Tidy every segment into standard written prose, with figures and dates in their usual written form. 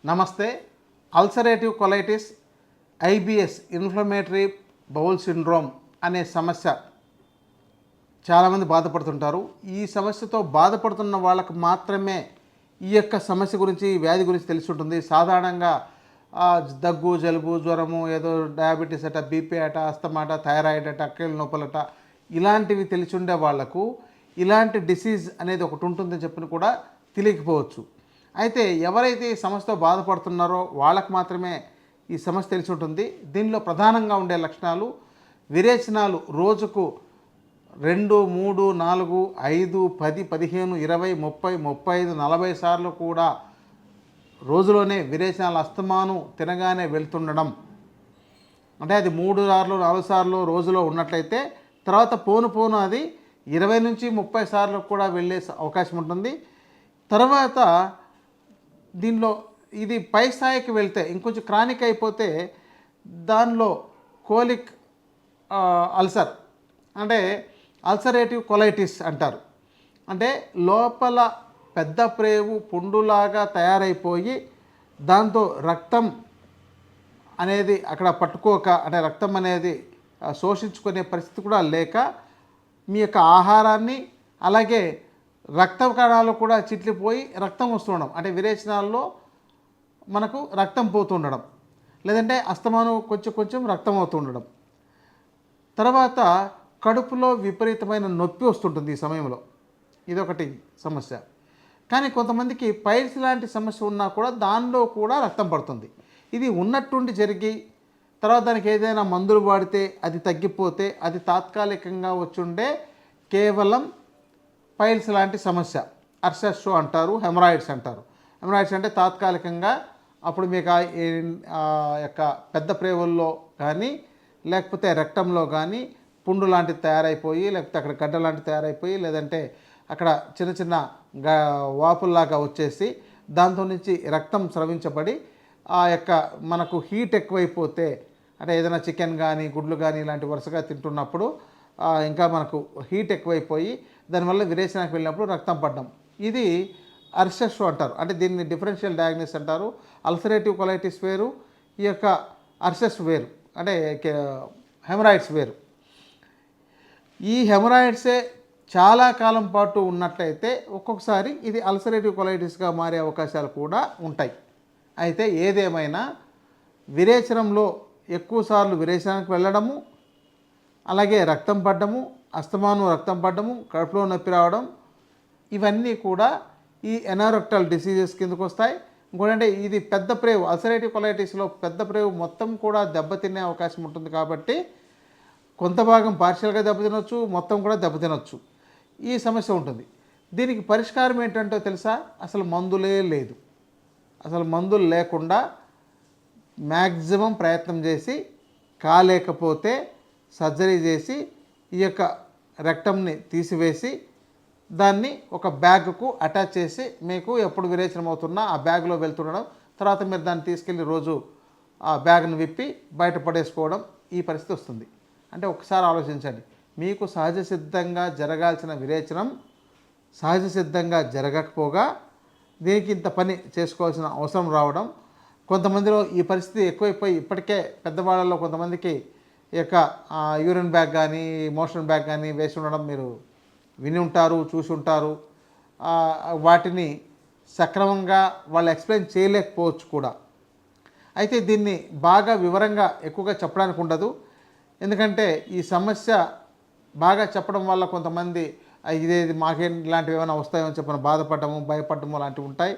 నమస్తే. Ulcerative colitis, IBS inflammatory bowel syndrome అనే సమస్య చాలామంది బాధపడుతుంటారు. ఈ సమస్యతో బాధపడుతున్న వాళ్ళకు మాత్రమే ఈ యొక్క సమస్య గురించి, ఈ వ్యాధి గురించి తెలిసి ఉంటుంది. సాధారణంగా దగ్గు, జలుబు, జ్వరము, ఏదో డయాబెటీస్ అట, బీపీ అట, అస్తమాట, థైరాయిడ్ అట, కీళ్ళ నొప్పులట, ఇలాంటివి తెలిసి ఉండే వాళ్లకు ఇలాంటి డిసీజ్ అనేది ఒకటి ఉంటుందని చెప్పని కూడా తెలియకపోవచ్చు. అయితే ఎవరైతే ఈ సమస్యతో బాధపడుతున్నారో వాళ్ళకు మాత్రమే ఈ సమస్య తెలిసి ఉంటుంది. దీనిలో ప్రధానంగా ఉండే లక్షణాలు విరేచనాలు రోజుకు 2, 3, 4, 5, 10, 15, 20, 30, 35, 40 సార్లు కూడా రోజులోనే విరేచనాలు అస్తమానం తినగానే వెళ్తుండడం. అంటే అది 3 సార్లు 4 సార్లు రోజులో ఉన్నట్లయితే తర్వాత పోను అది 20 నుంచి 30 సార్లు కూడా వెళ్ళే అవకాశం ఉంటుంది. తర్వాత దీనిలో ఇది పై స్థాయికి వెళ్తే ఇంకొంచెం క్రానిక్ అయిపోతే దానిలో కోలిక్ అల్సర్ అంటే అల్సరేటివ్ కొలైటిస్ అంటారు. అంటే లోపల పెద్ద ప్రేగు పుండులాగా తయారైపోయి దాంతో రక్తం అనేది అక్కడ పట్టుకోక, అంటే రక్తం అనేది శోషించుకునే పరిస్థితి కూడా లేక మీ యొక్క ఆహారాన్ని, అలాగే రక్త కణాలు కూడా చిట్లిపోయి రక్తం వస్తుండడం, అంటే విరేచనాల్లో మనకు రక్తం పోతుండడం, లేదంటే అస్తమానం కొంచెం రక్తం అవుతుండడం. తర్వాత కడుపులో విపరీతమైన నొప్పి వస్తుంటుంది ఈ సమయంలో. ఇదొకటి సమస్య. కానీ కొంతమందికి పైల్స్ లాంటి సమస్య ఉన్నా కూడా దానిలో కూడా రక్తం పడుతుంది. ఇది ఉన్నట్టుండి జరిగి తర్వాత దానికి ఏదైనా మందులు వాడితే అది తగ్గిపోతే అది తాత్కాలికంగా వచ్చుండే కేవలం పైల్స్ లాంటి సమస్య. అర్షస్ షో అంటారు, హెమరాయిడ్స్ అంటారు. హెమరాయిడ్స్ అంటే తాత్కాలికంగా అప్పుడు మీకు యొక్క పెద్ద ప్రేవుల్లో కానీ లేకపోతే రక్తంలో కానీ పుండు లాంటిది తయారైపోయి, లేకపోతే అక్కడ గడ్డ లాంటిది తయారైపోయి, లేదంటే అక్కడ చిన్న వాపుల్లాగా వచ్చేసి దాంతో నుంచి రక్తం స్రవించబడి ఆ యొక్క మనకు హీట్ ఎక్కువైపోతే, అంటే ఏదైనా చికెన్ కానీ గుడ్లు కానీ ఇలాంటి వరుసగా తింటున్నప్పుడు ఇంకా మనకు హీట్ ఎక్కువైపోయి దానివల్ల విరేచనానికి వెళ్ళినప్పుడు రక్తం పడడం, ఇది అర్షస్ అంటారు. అంటే దీన్ని డిఫరెన్షియల్ డయాగ్నోసిస్ అంటారు. అల్సరేటివ్ కొలైటిస్ వేరు, ఈ యొక్క అర్షస్ వేరు, అంటే హెమరాయిడ్స్ వేరు. ఈ హెమరాయిడ్సే చాలా కాలం పాటు ఉన్నట్లయితే ఒక్కొక్కసారి ఇది అల్సరేటివ్ కొలైటిస్గా మారే అవకాశాలు కూడా ఉంటాయి. అయితే ఏదేమైనా విరేచనంలో ఎక్కువసార్లు విరేచనానికి వెళ్ళడము, అలాగే రక్తం పడ్డము, అస్తమానం రక్తం పడ్డము, కడుపులో నొప్పి రావడం, ఇవన్నీ కూడా ఈ ఎనారెక్టల్ డిసీజెస్ కిందకు వస్తాయి. ఇంకోటంటే ఇది పెద్ద ప్రేవు, అల్సరేటివ్ కొలైటిస్లో పెద్ద ప్రేవు మొత్తం కూడా దెబ్బతినే అవకాశం ఉంటుంది. కాబట్టి కొంత భాగం పార్షియల్గా దెబ్బతినొచ్చు, మొత్తం కూడా దెబ్బతినొచ్చు. ఈ సమస్య ఉంటుంది. దీనికి పరిష్కారం ఏంటంటో తెలుసా? అసలు మందులే లేదు. అసలు మందులు లేకుండా మ్యాక్సిమం ప్రయత్నం చేసి కాలేకపోతే సర్జరీ చేసి ఈ యొక్క రెక్టమ్ని తీసివేసి దాన్ని ఒక బ్యాగ్కు అటాచ్ చేసి మీకు ఎప్పుడు విరేచనం అవుతున్నా ఆ బ్యాగ్లో వెళ్తుండడం, తర్వాత మీరు దాన్ని తీసుకెళ్ళి రోజు ఆ బ్యాగ్ను విప్పి బయట పడేసుకోవడం, ఈ పరిస్థితి వస్తుంది. అంటే ఒకసారి ఆలోచించండి, మీకు సహజ సిద్ధంగా జరగాల్సిన విరేచనం సహజ సిద్ధంగా జరగకపోగా దీనికి ఇంత పని చేసుకోవాల్సిన అవసరం రావడం. కొంతమందిలో ఈ పరిస్థితి ఎక్కువైపోయి ఇప్పటికే పెద్దవాళ్ళలో కొంతమందికి ఈ యొక్క యూరిన్ బ్యాగ్ కానీ మోషన్ బ్యాగ్ కానీ వేసి ఉండడం మీరు విని ఉంటారు, చూసి ఉంటారు. వాటిని సక్రమంగా వాళ్ళు ఎక్స్ప్లెయిన్ చేయలేకపోవచ్చు కూడా. అయితే దీన్ని బాగా వివరంగా ఎక్కువగా చెప్పడానికి ఉండదు. ఎందుకంటే ఈ సమస్య బాగా చెప్పడం వల్ల కొంతమంది ఇదేది మాకేం ఇలాంటివి ఏమైనా వస్తాయని చెప్పిన బాధపడము, భయపడము లాంటివి ఉంటాయి.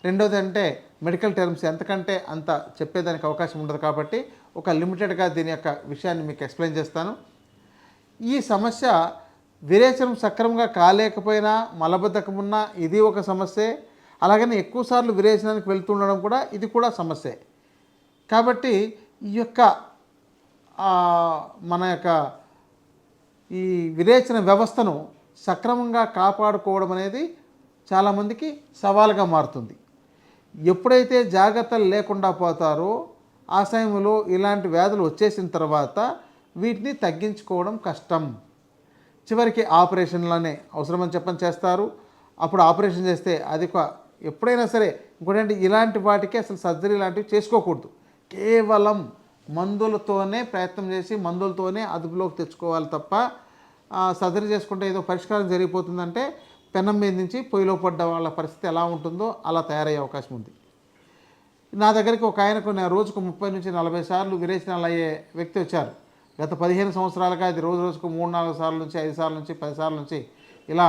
రెండోది అంటే మెడికల్ టర్మ్స్ ఎంతకంటే అంత చెప్పేదానికి అవకాశం ఉండదు. కాబట్టి ఒక లిమిటెడ్గా దీని యొక్క విషయాన్ని మీకు ఎక్స్ప్లెయిన్ చేస్తాను. ఈ సమస్య విరేచనం సక్రమంగా కాలేకపోయినా, మలబద్ధకం ఉన్నా ఇది ఒక సమస్యే. అలాగని ఎక్కువసార్లు విరేచనానికి వెళ్తుండడం కూడా ఇది కూడా సమస్యే. కాబట్టి ఈ యొక్క మన యొక్క ఈ విరేచన వ్యవస్థను సక్రమంగా కాపాడుకోవడం అనేది చాలామందికి సవాలుగా మారుతుంది. ఎప్పుడైతే జాగ్రత్తలు లేకుండా పోతారో ఆ సమయంలో ఇలాంటి వ్యాధులు వచ్చేసిన తర్వాత వీటిని తగ్గించుకోవడం కష్టం. చివరికి ఆపరేషన్లనే అవసరమని చెప్పని చేస్తారు. అప్పుడు ఆపరేషన్ చేస్తే అధిక ఎప్పుడైనా సరే ఇంకోటంటే ఇలాంటి వాటికి అసలు సర్జరీ లాంటివి చేసుకోకూడదు. కేవలం మందులతోనే ప్రయత్నం చేసి మందులతోనే అదుపులోకి తెచ్చుకోవాలి తప్ప సర్జరీ చేసుకుంటే ఏదో పరిష్కారం జరిగిపోతుందంటే పెనం మీద నుంచి పొయ్యిలో పడ్డ వాళ్ళ పరిస్థితి ఎలా ఉంటుందో అలా తయారయ్యే అవకాశం ఉంది. నా దగ్గరికి ఒక ఆయనకు నేను రోజుకు 30 నుంచి 40 సార్లు విరేచనాలు అయ్యే వ్యక్తి వచ్చారు. గత 15 సంవత్సరాలుగా అది రోజుకు 3-4 సార్లు నుంచి 5 సార్ల నుంచి 10 సార్ల నుంచి ఇలా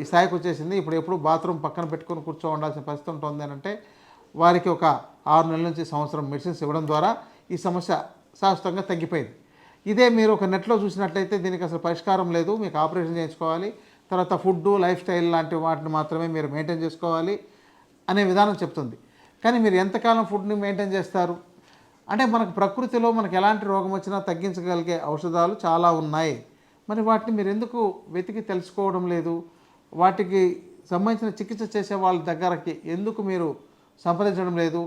ఈ స్థాయికి వచ్చేసింది. ఇప్పుడు ఎప్పుడు బాత్రూమ్ పక్కన పెట్టుకొని కూర్చో ఉండాల్సిన పరిస్థితి ఉంటుంది అని అంటే వారికి ఒక 6 నెలల నుంచి సంవత్సరం మెడిసిన్స్ ఇవ్వడం ద్వారా ఈ సమస్య శాశ్వతంగా తగ్గిపోయింది. ఇదే మీరు ఒక నెట్లో చూసినట్లయితే దీనికి అసలు పరిష్కారం లేదు, మీకు ఆపరేషన్ చేయించుకోవాలి, తర్వాత ఫుడ్డు లైఫ్ స్టైల్ లాంటి వాటిని మాత్రమే మీరు మెయింటైన్ చేసుకోవాలి అనే విధానం చెప్తుంది. కానీ మీరు ఎంతకాలం ఫుడ్ని మెయింటైన్ చేస్తారు? అంటే మనకు ప్రకృతిలో మనకు ఎలాంటి రోగం వచ్చినా తగ్గించగలిగే ఔషధాలు చాలా ఉన్నాయి. మరి వాటిని మీరు ఎందుకు వెతికి తెలుసుకోవడం లేదు? వాటికి సంబంధించిన చికిత్స చేసే వాళ్ళ దగ్గరకి ఎందుకు మీరు సంప్రదించడం లేదు?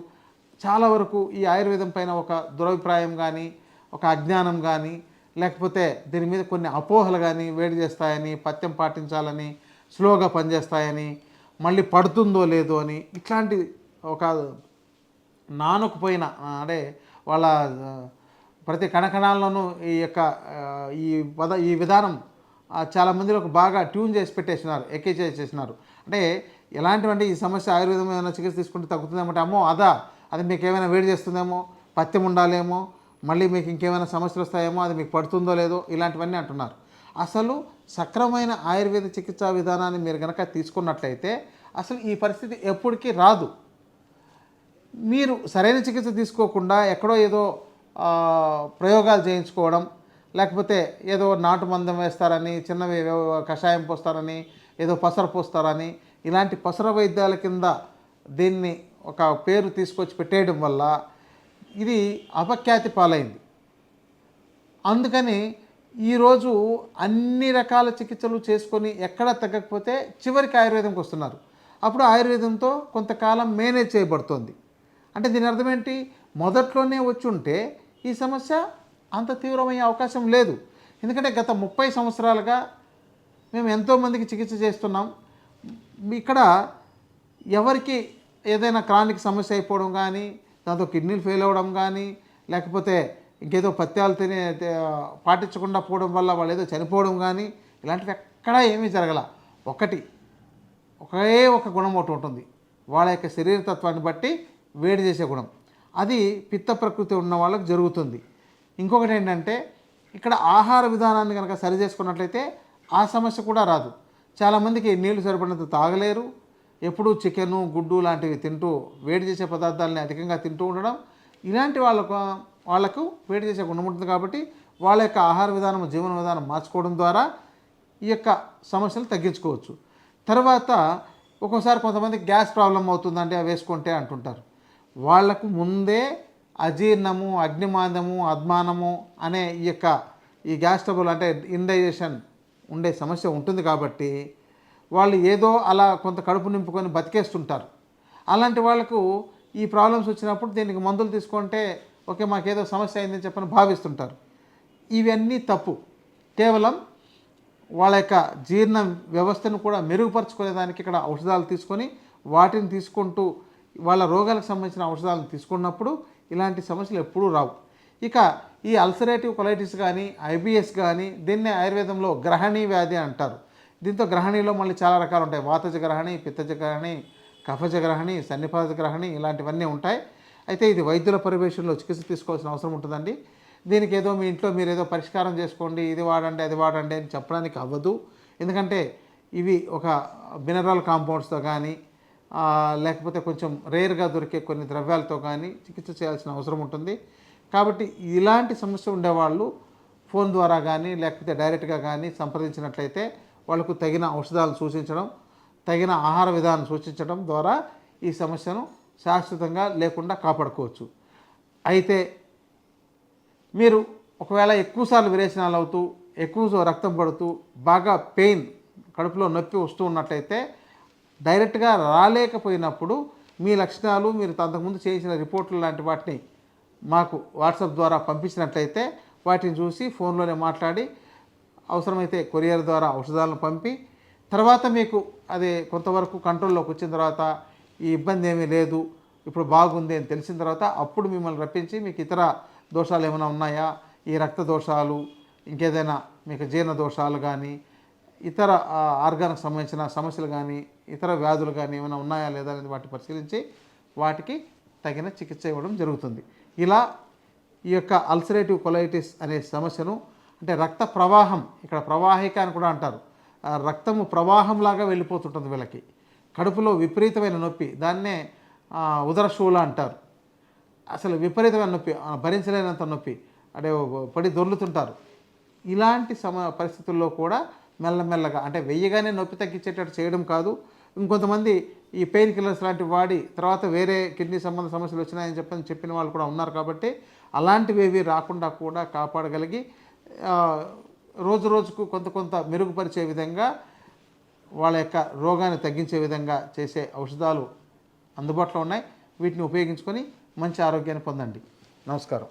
చాలా వరకు ఈ ఆయుర్వేదం పైన ఒక దురభిప్రాయం కానీ, ఒక అజ్ఞానం కానీ, లేకపోతే దీని మీద కొన్ని అపోహలు కానీ, వేడి చేస్తాయని, పథ్యం పాటించాలని, స్లోగా పనిచేస్తాయని, మళ్ళీ పడుతుందో లేదో అని, ఇట్లాంటి ఒక నానుకుపోయిన అంటే వాళ్ళ ప్రతి కణకణాల్లోనూ ఈ యొక్క ఈ విధానం చాలామందిలో బాగా ట్యూన్ చేసి పెట్టేసినారు, ఎక్కించేసేసినారు. అంటే ఎలాంటివంటే ఈ సమస్య ఆయుర్వేదం ఏమైనా చికిత్స తీసుకుంటే తగ్గుతుందేమంటే అమ్మో అది మీకు ఏమైనా వేడి చేస్తుందేమో, పథ్యం ఉండాలేమో, మళ్ళీ మీకు ఇంకేమైనా సమస్యలు వస్తాయేమో, అది మీకు పడుతుందో లేదో, ఇలాంటివన్నీ అంటున్నారు. అసలు సక్రమైన ఆయుర్వేద చికిత్సా విధానాన్ని మీరు కనుక తీసుకున్నట్లయితే అసలు ఈ పరిస్థితి ఎప్పటికీ రాదు. మీరు సరైన చికిత్స తీసుకోకుండా ఎక్కడో ఏదో ప్రయోగాలు చేయించుకోవడం, లేకపోతే ఏదో నాటు మందం వేస్తారని, చిన్నవి కషాయం పోస్తారని, ఏదో పసర పోస్తారని, ఇలాంటి పసర వైద్యాల కింద దీన్ని ఒక పేరు తీసుకొచ్చి పెట్టేయడం వల్ల ఇది అపఖ్యాతి పాలైంది. అందుకని ఈరోజు అన్ని రకాల చికిత్సలు చేసుకొని ఎక్కడ తగ్గకపోతే చివరికి ఆయుర్వేదంకి వస్తున్నారు. అప్పుడు ఆయుర్వేదంతో కొంతకాలం మేనేజ్ చేయబడుతుంది. అంటే దీని అర్థం ఏంటి? మొదట్లోనే వచ్చి ఉంటే ఈ సమస్య అంత తీవ్రమయ్యే అవకాశం లేదు. ఎందుకంటే గత 30 సంవత్సరాలుగా మేము ఎంతోమందికి చికిత్స చేస్తున్నాం. ఇక్కడ ఎవరికి ఏదైనా క్రానిక్ సమస్య అయిపోవడం కానీ, దాంతో కిడ్నీలు ఫెయిల్ అవ్వడం కానీ, లేకపోతే ఇంకేదో పథ్యాలు పాటించకుండా పోవడం వల్ల వాళ్ళు ఏదో చనిపోవడం కానీ, ఇలాంటివి ఎక్కడా ఏమీ జరగల. ఒకే ఒక గుణం ఒకటి ఉంటుంది, వాళ్ళ యొక్క శరీరతత్వాన్ని బట్టి వేడి చేసే గుణం. అది పిత్త ప్రకృతి ఉన్న వాళ్ళకి జరుగుతుంది. ఇంకొకటి ఏంటంటే ఇక్కడ ఆహార విధానాన్ని కనుక సరి చేసుకున్నట్లయితే ఆ సమస్య కూడా రాదు. చాలామందికి నీళ్లు సరిపడినంత తాగలేరు. ఎప్పుడూ చికెను, గుడ్డు లాంటివి తింటూ వేడి చేసే పదార్థాలని అధికంగా తింటూ ఉండడం, ఇలాంటి వాళ్ళకు వేడి చేసే గుణం ఉంటుంది. కాబట్టి వాళ్ళ యొక్క ఆహార విధానం, జీవన విధానం మార్చుకోవడం ద్వారా ఈ యొక్క సమస్యలు తగ్గించుకోవచ్చు. తర్వాత ఒక్కోసారి కొంతమందికి గ్యాస్ ప్రాబ్లం అవుతుందండి అవి వేసుకుంటే అంటుంటారు. వాళ్లకు ముందే అజీర్ణము, అగ్నిమాంద్యము, అద్మానము అనే ఈ గ్యాస్ ట్రబుల్ అంటే ఇండైజెషన్ ఉండే సమస్య ఉంటుంది. కాబట్టి వాళ్ళు ఏదో అలా కొంత కడుపు నింపుకొని బతికేస్తుంటారు. అలాంటి వాళ్ళకు ఈ ప్రాబ్లమ్స్ వచ్చినప్పుడు దీనికి మందులు తీసుకుంటే ఓకే మాకేదో సమస్య అయిందని చెప్పని భావిస్తుంటారు. ఇవన్నీ తప్పు. కేవలం వాళ్ళ యొక్క జీర్ణ వ్యవస్థను కూడా మెరుగుపరుచుకునేదానికి ఇక్కడ ఔషధాలు తీసుకొని వాటిని తీసుకుంటూ వాళ్ళ రోగాలకు సంబంధించిన ఔషధాలను తీసుకున్నప్పుడు ఇలాంటి సమస్యలు ఎప్పుడూ రావు. ఇక ఈ అల్సరేటివ్ కొలైటిస్ కానీ, ఐబిఎస్ కానీ దీన్నే ఆయుర్వేదంలో గ్రహణి వ్యాధి అంటారు. దీంతో గ్రహణిలో మళ్ళీ చాలా రకాలు ఉంటాయి. వాతజ గ్రహణి, పిత్తజ గ్రహణి, కఫజ గ్రహణి, సన్నిపాత గ్రహణి, ఇలాంటివన్నీ ఉంటాయి. అయితే ఇది వైద్యుల పర్యవేక్షణలో చికిత్స తీసుకోవాల్సిన అవసరం ఉంటుందండి. దీనికి ఏదో మీ ఇంట్లో మీరు ఏదో పరిష్కారం చేసుకోండి, ఇది వాడండి అది వాడండి అని చెప్పడానికి అవ్వదు. ఎందుకంటే ఇవి ఒక మినరల్ కాంపౌండ్స్తో కానీ, లేకపోతే కొంచెం రేర్గా దొరికే కొన్ని ద్రవ్యాలతో కానీ చికిత్స చేయాల్సిన అవసరం ఉంటుంది. కాబట్టి ఇలాంటి సమస్య ఉండేవాళ్ళు ఫోన్ ద్వారా కానీ, లేకపోతే డైరెక్ట్గా కానీ సంప్రదించినట్లయితే వాళ్ళకు తగిన ఔషధాలను సూచించడం, తగిన ఆహార విధానం సూచించడం ద్వారా ఈ సమస్యను శాశ్వతంగా లేకుండా కాపాడుకోవచ్చు. అయితే మీరు ఒకవేళ ఎక్కువసార్లు విరేచనాలు అవుతూ, ఎక్కువ రక్తం పడుతూ, బాగా పెయిన్, కడుపులో నొప్పి వస్తూ ఉన్నట్లయితే డైరెక్ట్గా రాలేకపోయినప్పుడు మీ లక్షణాలు, మీరు అంతకుముందు చేసిన రిపోర్టులు లాంటి వాటిని మాకు వాట్సాప్ ద్వారా పంపించినట్లయితే వాటిని చూసి ఫోన్లోనే మాట్లాడి అవసరమైతే కొరియర్ ద్వారా ఔషధాలను పంపి తర్వాత మీకు అది కొంతవరకు కంట్రోల్లోకి వచ్చిన తర్వాత ఈ ఇబ్బంది ఏమీ లేదు, ఇప్పుడు బాగుంది అని తెలిసిన తర్వాత అప్పుడు మిమ్మల్ని రప్పించి మీకు ఇతర దోషాలు ఏమైనా ఉన్నాయా, ఈ రక్త దోషాలు, ఇంకేదైనా మీకు జీర్ణ దోషాలు కానీ, ఇతర ఆర్గాన్కి సంబంధించిన సమస్యలు కానీ, ఇతర వ్యాధులు కానీ ఏమైనా ఉన్నాయా లేదా అనేది వాటిని పరిశీలించి వాటికి తగిన చికిత్స ఇవ్వడం జరుగుతుంది. ఇలా ఈ యొక్క అల్సరేటివ్ కొలైటిస్ అనే సమస్యను, అంటే రక్త ప్రవాహం, ఇక్కడ ప్రవాహిక అని కూడా అంటారు, రక్తము ప్రవాహంలాగా వెళ్ళిపోతుంటుంది వీళ్ళకి, కడుపులో విపరీతమైన నొప్పి, దాన్నే ఉదరశూల అంటారు. అసలు విపరీతమైన నొప్పి, భరించలేనంత నొప్పి, అంటే పడి దొర్లుతుంటారు. ఇలాంటి పరిస్థితుల్లో కూడా మెల్లమెల్లగా, అంటే వెయ్యగానే నొప్పి తగ్గించేటట్టు చేయడం కాదు, ఇంకొంతమంది ఈ పెయిన్ కిల్లర్స్ లాంటివి వాడి తర్వాత వేరే కిడ్నీ సంబంధ సమస్యలు వచ్చినాయని చెప్పిన వాళ్ళు కూడా ఉన్నారు. కాబట్టి అలాంటివి ఏవి రాకుండా కూడా కాపాడగలిగి రోజు రోజుకు కొంత మెరుగుపరిచే విధంగా, వాళ్ళ యొక్క రోగాన్ని తగ్గించే విధంగా చేసే ఔషధాలు అందుబాటులో ఉన్నాయి. వీటిని ఉపయోగించుకొని మంచి ఆరోగ్యాన్ని పొందండి. నమస్కారం.